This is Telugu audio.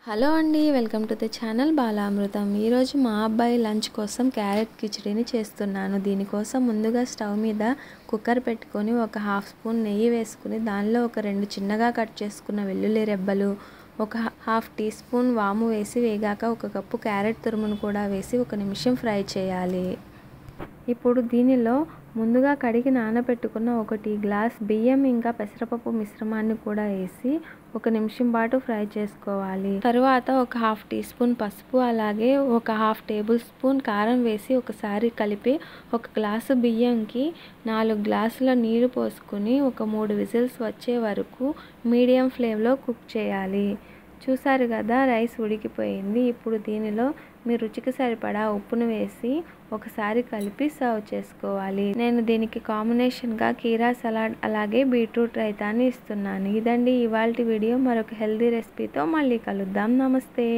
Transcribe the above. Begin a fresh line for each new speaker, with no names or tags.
హలో అండి, welcome to the channel Balamrutham. ఈరోజు మా అబ్బాయి లంచ్ కోసం క్యారెట్ కిచడీని చేస్తున్నాను. దీనికోసం ముందుగా స్టవ్ మీద కుక్కర్ పెట్టుకొని ఒక హాఫ్ స్పూన్ నెయ్యి వేసుకుని దానిలో ఒక 2 చిన్నగా కట్ చేసుకున్న వెల్లుల్లి రెబ్బలు, ఒక హాఫ్ టీ స్పూన్ వాము వేసి వేగాక ఒక కప్పు క్యారెట్ తురుమును కూడా వేసి 1 నిమిషం ఫ్రై చేయాలి. ఇప్పుడు దీనిలో ముందుగా కడిగి నానబెట్టుకున్న 1 టీ గ్లాస్ బియ్యం ఇంకా పెసరపప్పు మిశ్రమాన్ని కూడా వేసి 1 నిమిషం పాటు ఫ్రై చేసుకోవాలి. తరువాత ఒక హాఫ్ టీ స్పూన్ పసుపు అలాగే ఒక హాఫ్ టేబుల్ స్పూన్ కారం వేసి ఒకసారి కలిపి 1 గ్లాసు బియ్యంకి 4 గ్లాసుల నీళ్లు పోసుకుని ఒక 3 విజిల్స్ వచ్చే వరకు మీడియం ఫ్లేమ్లో కుక్ చేయాలి. చూసారు కదా, రైస్ ఉడికిపోయింది. ఇప్పుడు దీనిలో మీ రుచికి సరిపడా ఉప్పును వేసి ఒకసారి కలిపి సర్వ్ చేసుకోవాలి. నేను దీనికి కాంబినేషన్గా కీరా సలాడ్ అలాగే బీట్రూట్ రైతాని ఇస్తున్నాను. ఇదండి ఇవాల్టి వీడియో. మరొక హెల్దీ రెసిపీతో మళ్ళీ కలుద్దాం. నమస్తే.